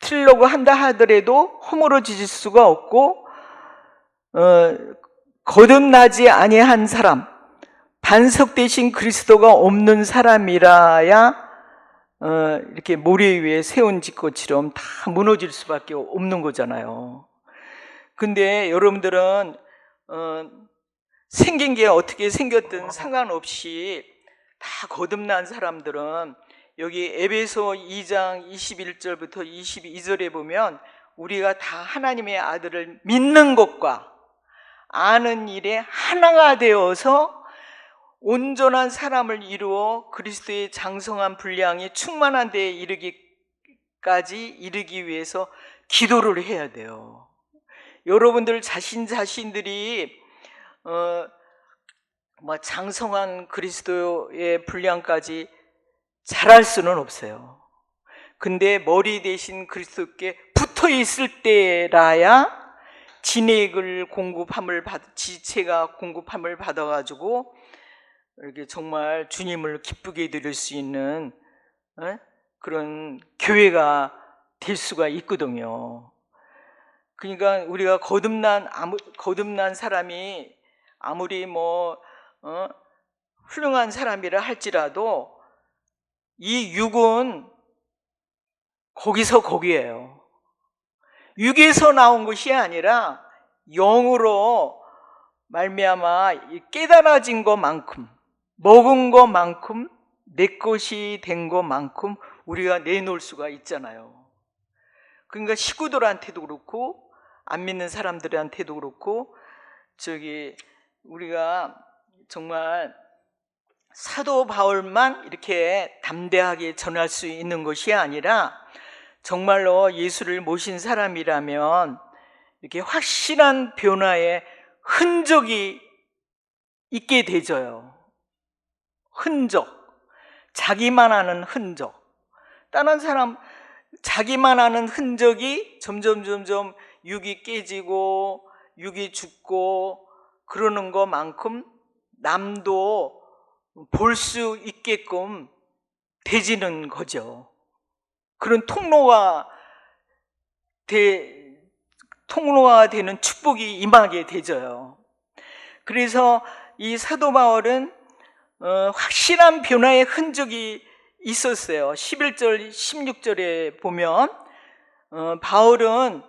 Speaker 1: 허물어뜨리려고 한다 하더라도 허물어질 수가 없고 거듭나지 아니한 사람, 반석 대신 그리스도가 없는 사람이라야 이렇게 모래 위에 세운 집것처럼 다 무너질 수밖에 없는 거잖아요. 근데 여러분들은 생긴 게 어떻게 생겼든 상관없이 다 거듭난 사람들은 여기 에베소 2장 21절부터 22절에 보면 우리가 다 하나님의 아들을 믿는 것과 아는 일에 하나가 되어서 온전한 사람을 이루어 그리스도의 장성한 분량이 충만한 데에 이르기 위해서 기도를 해야 돼요. 여러분들 자신들이 장성한 그리스도의 분량까지 잘할 수는 없어요. 근데 머리 대신 그리스도께 붙어 붙어 있을 때라야 지체가 공급함을 받아가지고 이렇게 정말 주님을 기쁘게 드릴 수 있는 그런 교회가 될 수가 있거든요. 그러니까 우리가 거듭난 사람이 아무리 훌륭한 사람이라 할지라도 이 육은 거기서 거기에요. 육에서 나온 것이 아니라 영으로 말미암아 깨달아진 것만큼, 먹은 것만큼, 내 것이 된 것만큼 우리가 내놓을 수가 있잖아요. 그러니까 식구들한테도 그렇고 안 믿는 사람들한테도 그렇고 우리가 정말 사도 바울만 이렇게 담대하게 전할 수 있는 것이 아니라 정말로 예수를 모신 사람이라면 이렇게 확실한 변화의 흔적이 있게 되져요. 흔적, 자기만 아는 흔적. 다른 사람 자기만 아는 흔적이 점점 육이 깨지고 육이 죽고 그러는 것만큼 남도 볼 수 있게끔 되지는 거죠. 그런 통로가 되는 축복이 임하게 되져요. 그래서 이 사도 바울은 확실한 변화의 흔적이 있었어요. 11절, 16절에 보면 바울은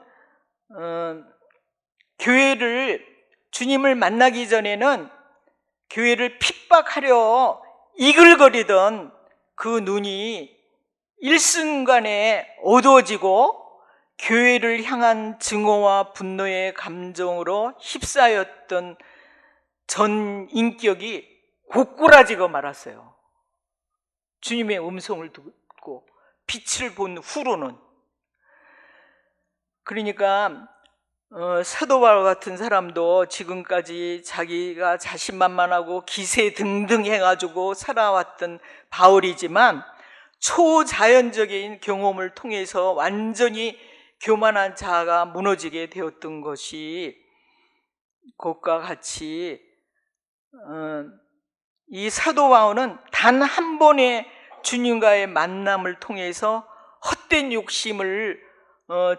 Speaker 1: 주님을 만나기 전에는 교회를 핍박하려 이글거리던 그 눈이 일순간에 어두워지고 교회를 향한 증오와 분노의 감정으로 휩싸였던 전 인격이 고꾸라지고 말았어요. 주님의 음성을 듣고 빛을 본 후로는. 그러니까 사도 바울 같은 사람도 지금까지 자기가 자신만만하고 기세등등해가지고 살아왔던 바울이지만 초자연적인 경험을 통해서 완전히 교만한 자아가 무너지게 되었던 것이 그것과 같이 이 사도 바울은 단 한 번의 주님과의 만남을 통해서 헛된 욕심을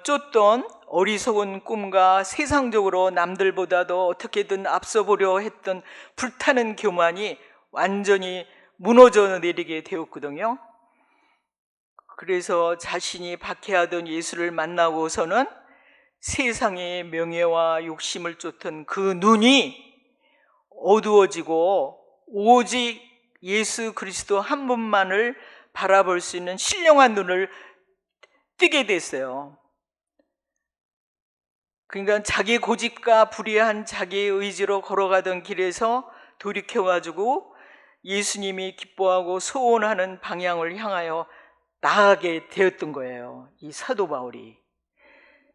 Speaker 1: 쫓던 어리석은 꿈과 세상적으로 남들보다도 어떻게든 앞서 보려 했던 불타는 교만이 완전히 무너져 내리게 되었거든요. 그래서 자신이 박해하던 예수를 만나고서는 세상의 명예와 욕심을 쫓던 그 눈이 어두워지고 오직 예수 그리스도 한 분만을 바라볼 수 있는 신령한 눈을 뜨게 됐어요. 그러니까 자기 고집과 불의한 자기의 의지로 걸어가던 길에서 돌이켜가지고 예수님이 기뻐하고 소원하는 방향을 향하여 나아가게 되었던 거예요. 이 사도 바울이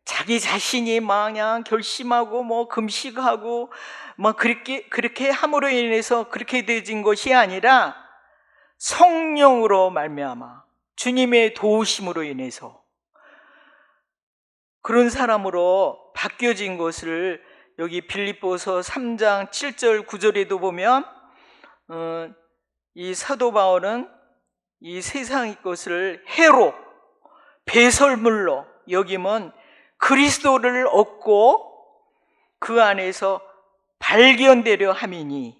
Speaker 1: 자기 자신이 마냥 결심하고 금식하고 그렇게 함으로 인해서 그렇게 되진 것이 아니라 성령으로 말미암아 주님의 도우심으로 인해서 그런 사람으로 바뀌어진 것을 여기 빌립보서 3장 7절 9절에도 보면 이 사도 바울은 이 세상의 것을 해로 배설물로 여기면 그리스도를 얻고 그 안에서 발견되려 함이니,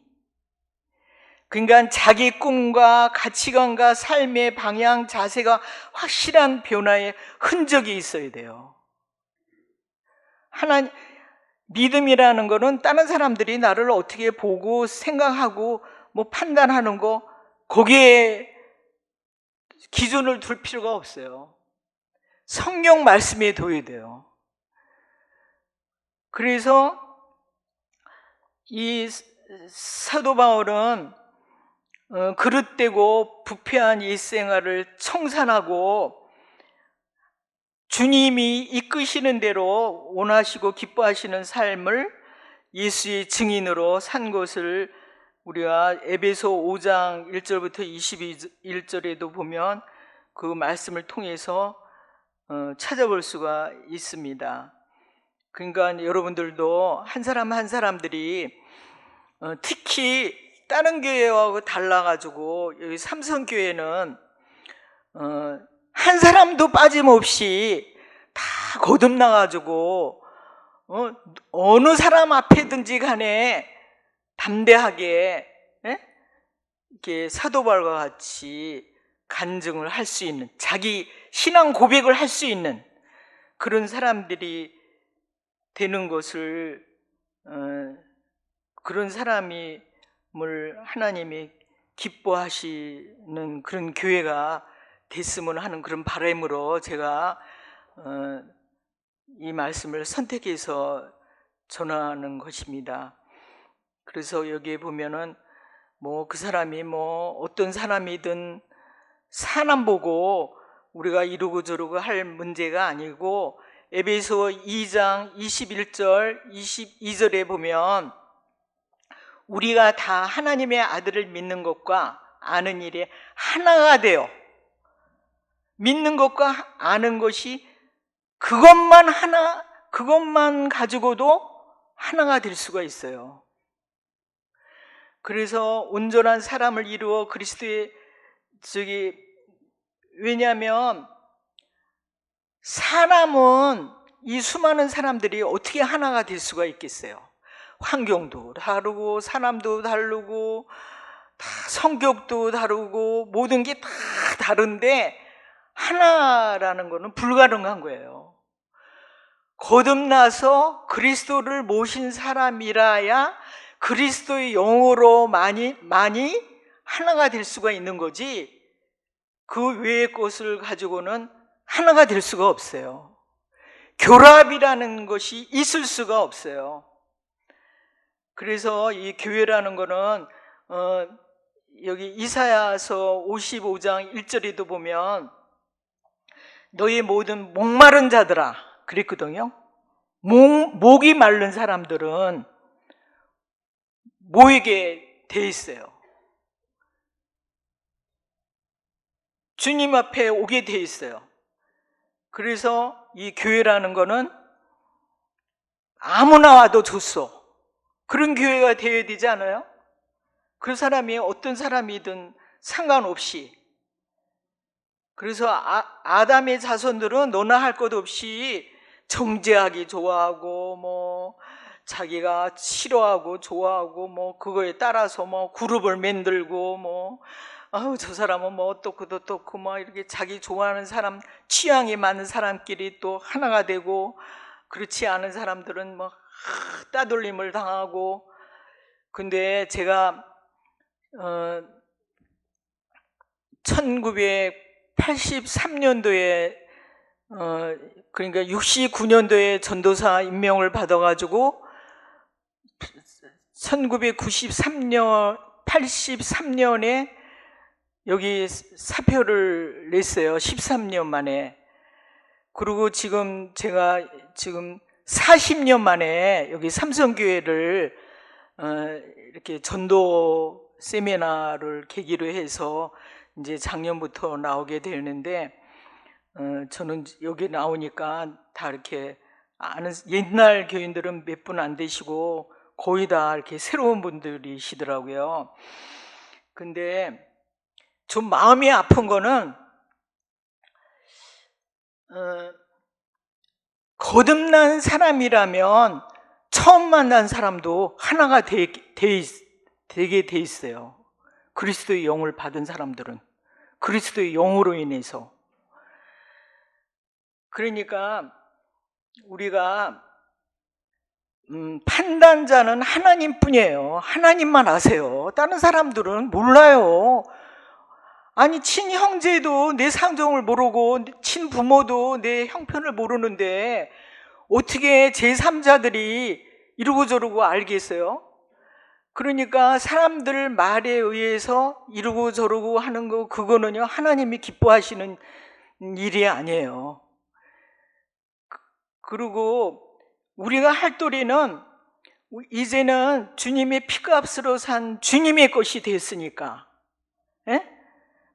Speaker 1: 그러니까 자기 꿈과 가치관과 삶의 방향 자세가 확실한 변화의 흔적이 있어야 돼요. 믿음이라는 거는 다른 사람들이 나를 어떻게 보고 생각하고 판단하는 거 거기에 기준을 둘 필요가 없어요. 성경 말씀에 둬야 돼요. 그래서 이 사도 바울은 그릇되고 부패한 일생활을 청산하고 주님이 이끄시는 대로 원하시고 기뻐하시는 삶을 예수의 증인으로 산 것을 우리가 에베소 5장 1절부터 21절에도 보면 그 말씀을 통해서 찾아볼 수가 있습니다. 그러니까 여러분들도 한 사람 한 사람들이 특히 다른 교회하고 달라가지고 여기 삼성교회는 한 사람도 빠짐없이 다 거듭나가지고 어느 사람 앞에든지 간에 담대하게 이렇게 사도 바울과 같이 간증을 할 수 있는, 자기 신앙 고백을 할 수 있는 그런 사람들이 되는 것을, 그런 사람을 하나님이 기뻐하시는 그런 교회가 됐으면 하는 그런 바람으로 제가 이 말씀을 선택해서 전하는 것입니다. 그래서 여기에 보면은 그 사람이 어떤 사람이든 사람 보고 우리가 이러고 저러고 할 문제가 아니고, 에베소 2장 21절 22절에 보면 우리가 다 하나님의 아들을 믿는 것과 아는 일에 하나가 되어, 믿는 것과 아는 것이 그것만 가지고도 하나가 될 수가 있어요. 그래서 온전한 사람을 이루어 그리스도의 왜냐하면 사람은, 이 수많은 사람들이 어떻게 하나가 될 수가 있겠어요? 환경도 다르고 사람도 다르고 다 성격도 다르고 모든 게 다 다른데 하나라는 것은 불가능한 거예요. 거듭나서 그리스도를 모신 사람이라야 그리스도의 영으로 많이 하나가 될 수가 있는 거지, 그 외의 것을 가지고는 하나가 될 수가 없어요. 교랍이라는 것이 있을 수가 없어요. 그래서 이 교회라는 거는 여기 이사야서 55장 1절에도 보면 너희 모든 목마른 자들아 그랬거든요. 목이 마른 사람들은 뭐에게 돼 있어요? 주님 앞에 오게 돼 있어요. 그래서 이 교회라는 거는 아무나 와도 좋소, 그런 교회가 되어야 되지 않아요? 그 사람이 어떤 사람이든 상관없이. 그래서 아담의 자손들은 너나 할 것 없이 정죄하기 좋아하고 자기가 싫어하고 좋아하고 그거에 따라서 그룹을 만들고 저 사람은 어떻고 이렇게 자기 좋아하는 사람, 취향이 맞는 사람끼리 또 하나가 되고, 그렇지 않은 사람들은 따돌림을 당하고. 근데 제가 1983년도에 그러니까 69년도에 전도사 임명을 받아가지고 1983년에 여기 사표를 냈어요. 13년 만에. 그리고 제가 지금 40년 만에 여기 삼성교회를 이렇게 전도 세미나를 계기로 해서 이제 작년부터 나오게 되는데, 저는 여기 나오니까 다 이렇게 아는 옛날 교인들은 몇 분 안 되시고 거의 다 이렇게 새로운 분들이시더라고요. 근데 좀 마음이 아픈 거는 거듭난 사람이라면 처음 만난 사람도 하나가 되게 돼 있어요. 그리스도의 영을 받은 사람들은 그리스도의 영으로 인해서. 그러니까 우리가 판단자는 하나님뿐이에요. 하나님만 아세요. 다른 사람들은 몰라요. 아니, 친형제도 내 상정을 모르고 친부모도 내 형편을 모르는데 어떻게 제3자들이 이러고 저러고 알겠어요? 그러니까 사람들 말에 의해서 이러고 저러고 하는 거, 그거는요 하나님이 기뻐하시는 일이 아니에요. 그리고 우리가 할 도리는 이제는 주님의 피값으로 산 주님의 것이 됐으니까,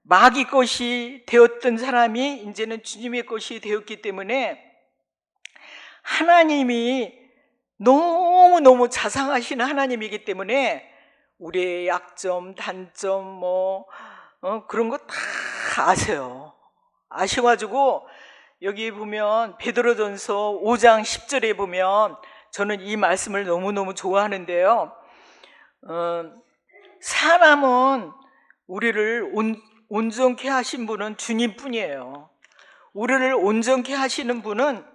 Speaker 1: 마귀 것이 되었던 사람이 이제는 주님의 것이 되었기 때문에 하나님이 너무너무 자상하신 하나님이기 때문에 우리의 약점, 단점 그런 거 다 아세요. 아셔가지고 여기 보면 베드로전서 5장 10절에 보면 저는 이 말씀을 너무너무 좋아하는데요. 사람은 우리를 온전케 하신 분은 주님뿐이에요. 우리를 온전케 하시는 분은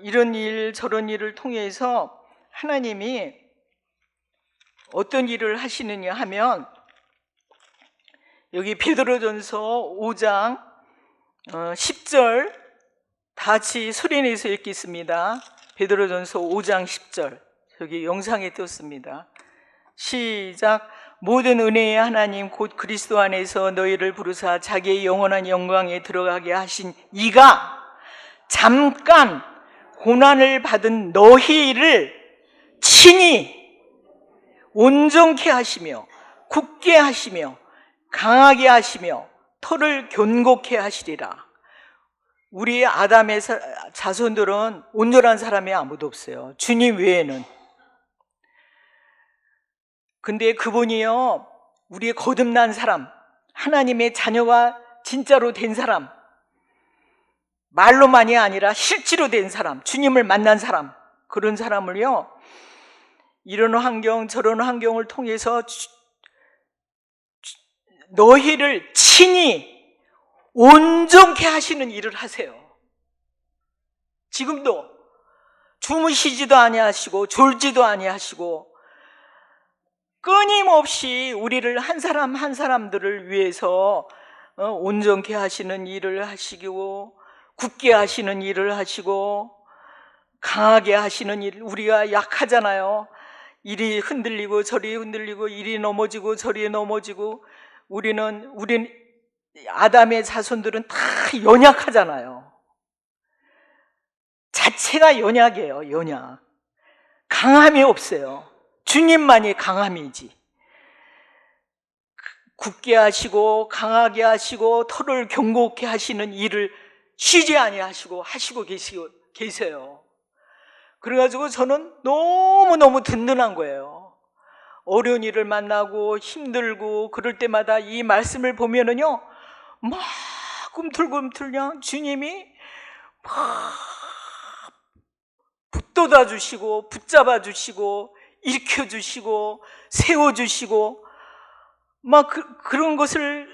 Speaker 1: 이런 일 저런 일을 통해서 하나님이 어떤 일을 하시느냐 하면 여기 베드로전서 5장 10절 다 같이 소리내서 읽겠습니다. 베드로전서 5장 10절 여기 영상에 떴습니다. 시작. 모든 은혜의 하나님 곧 그리스도 안에서 너희를 부르사 자기의 영원한 영광에 들어가게 하신 이가 잠깐 고난을 받은 너희를 친히 온전케 하시며 굳게 하시며 강하게 하시며 터를 견고케 하시리라. 우리 아담의 자손들은 온전한 사람이 아무도 없어요. 주님 외에는. 근데 그분이요, 우리의 거듭난 사람, 하나님의 자녀가 진짜로 된 사람, 말로만이 아니라 실제로 된 사람, 주님을 만난 사람, 그런 사람을요, 이런 환경 저런 환경을 통해서 너희를 친히 온전케 하시는 일을 하세요. 지금도 주무시지도 아니하시고 졸지도 아니하시고 끊임없이 우리를 한 사람 한 사람들을 위해서 온전케 하시는 일을 하시고 굳게 하시는 일을 하시고 강하게 하시는 일. 우리가 약하잖아요. 이리 흔들리고 저리 흔들리고 이리 넘어지고 저리 넘어지고 우리는 아담의 자손들은 다 연약하잖아요. 자체가 연약이에요. 연약. 강함이 없어요. 주님만이 강함이지. 굳게 하시고 강하게 하시고 터를 견고케 하시는 일을 쉬지 아니하시고 하시고 계세요. 그래가지고 저는 너무너무 든든한 거예요. 어려운 일을 만나고 힘들고 그럴 때마다 이 말씀을 보면은요, 막 꿈틀꿈틀 그냥 주님이 막 붙돋아 주시고 붙잡아 주시고 일으켜 주시고 세워 주시고 막 그런 것을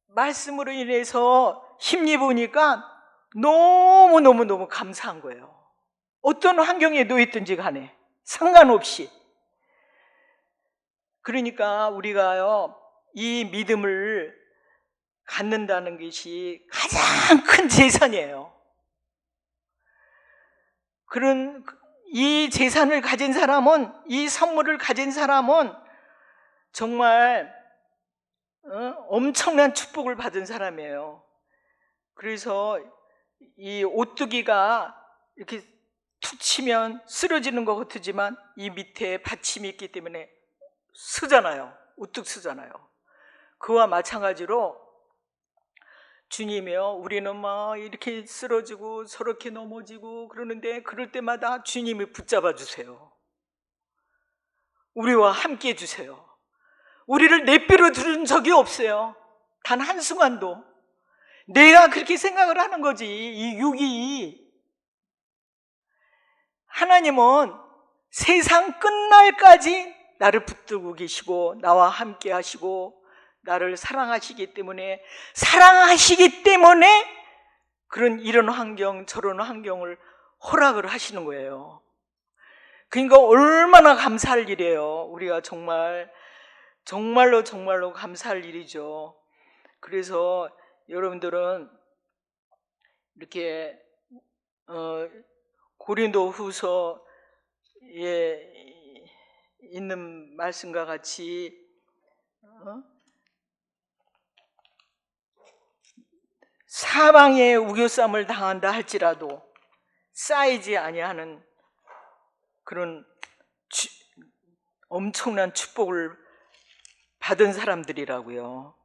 Speaker 1: 말씀으로 인해서 힘입으니까 너무너무 감사한 거예요. 어떤 환경에 놓였든지 간에 상관없이. 그러니까 우리가요, 이 믿음을 갖는다는 것이 가장 큰 재산이에요. 그런 이 재산을 가진 사람은, 이 선물을 가진 사람은 정말 엄청난 축복을 받은 사람이에요. 그래서 이 오뚜기가 이렇게 툭 치면 쓰러지는 것 같지만 이 밑에 받침이 있기 때문에 쓰잖아요. 우뚝 쓰잖아요. 그와 마찬가지로 주님이요, 우리는 막 이렇게 쓰러지고 저렇게 넘어지고 그러는데 그럴 때마다 주님이 붙잡아 주세요. 우리와 함께 해주세요. 우리를 내버려 두는 적이 없어요. 단 한순간도. 내가 그렇게 생각을 하는 거지. 이 육이. 하나님은 세상 끝날까지 나를 붙들고 계시고 나와 함께 하시고 나를 사랑하시기 때문에 이런 환경 저런 환경을 허락을 하시는 거예요. 그러니까 얼마나 감사할 일이에요. 우리가 정말로 감사할 일이죠. 그래서 여러분들은 이렇게 고린도후서에 있는 말씀과 같이 사방에 우겨쌈을 당한다 할지라도 쌓이지 아니하는 그런 엄청난 축복을 받은 사람들이라고요.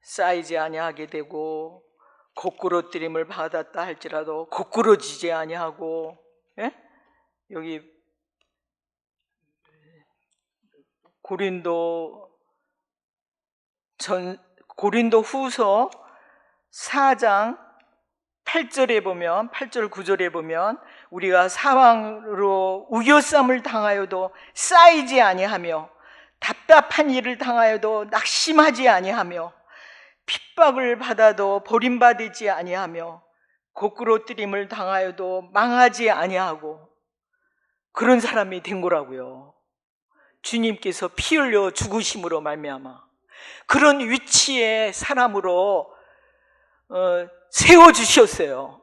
Speaker 1: 쌓이지 아니하게 되고, 거꾸러뜨림을 받았다 할지라도 거꾸러지지 아니하고, 예? 여기 고린도 후서 4장 8절에 보면, 8절 9절에 보면 우리가 사망으로 우겨쌈을 당하여도 쌓이지 아니하며, 답답한 일을 당하여도 낙심하지 아니하며, 핍박을 받아도 버림받지 아니하며, 거꾸로뜨림을 당하여도 망하지 아니하고, 그런 사람이 된 거라고요. 주님께서 피 흘려 죽으심으로 말미암아 그런 위치의 사람으로 세워주셨어요.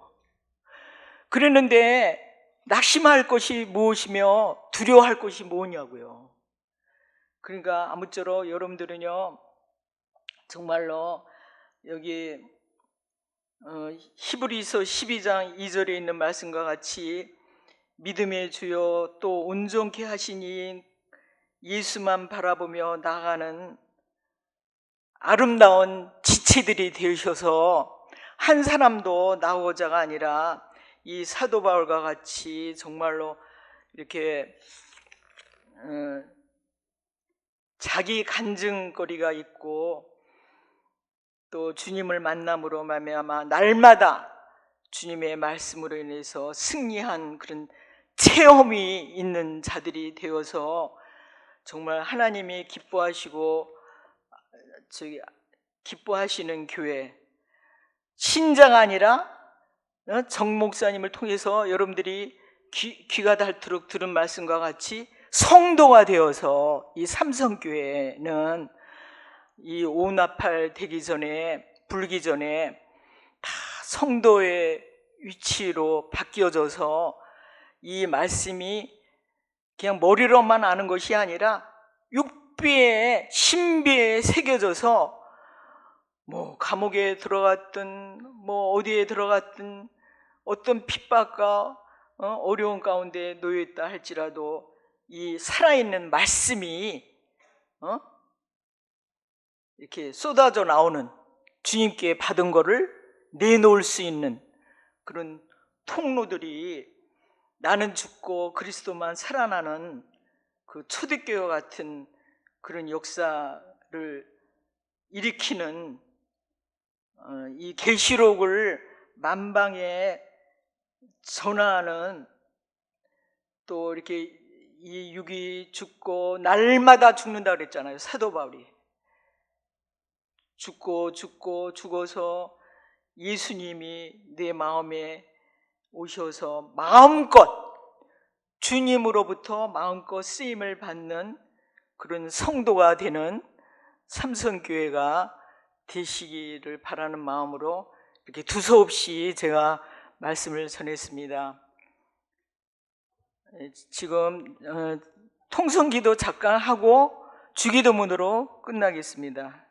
Speaker 1: 그랬는데 낙심할 것이 무엇이며 두려워할 것이 뭐냐고요. 그러니까 아무쪼록 여러분들은요, 정말로 여기 히브리서 12장 2절에 있는 말씀과 같이 믿음의 주여 또 온전케 하시니 예수만 바라보며 나아가는 아름다운 지체들이 되셔서 한 사람도 나오자가 아니라 이 사도 바울과 같이 정말로 이렇게 자기 간증거리가 있고, 또 주님을 만남으로 말미암아 날마다 주님의 말씀으로 인해서 승리한 그런 체험이 있는 자들이 되어서 정말 하나님이 기뻐하시는 교회, 신자가 아니라 정 목사님을 통해서 여러분들이 귀가 닳도록 들은 말씀과 같이 성도가 되어서 이 삼성교회는 이 오나팔 되기 전에, 불기 전에 다 성도의 위치로 바뀌어져서 이 말씀이 그냥 머리로만 아는 것이 아니라 육비에 신비에 새겨져서 뭐 감옥에 들어갔든 뭐 어디에 들어갔든 어떤 핍박과 어려운 가운데 놓여있다 할지라도 이 살아있는 말씀이 이렇게 쏟아져 나오는, 주님께 받은 거를 내놓을 수 있는 그런 통로들이, 나는 죽고 그리스도만 살아나는 그 초대교회 같은 그런 역사를 일으키는 이 계시록을 만방에 전하는, 또 이렇게 이 육이 죽고 날마다 죽는다 그랬잖아요. 사도 바울이 죽어서 예수님이 내 마음에 오셔서 마음껏 주님으로부터 마음껏 쓰임을 받는 그런 성도가 되는 삼성교회가 되시기를 바라는 마음으로 이렇게 두서없이 제가 말씀을 전했습니다. 지금 통성기도 잠깐 하고 주기도문으로 끝나겠습니다.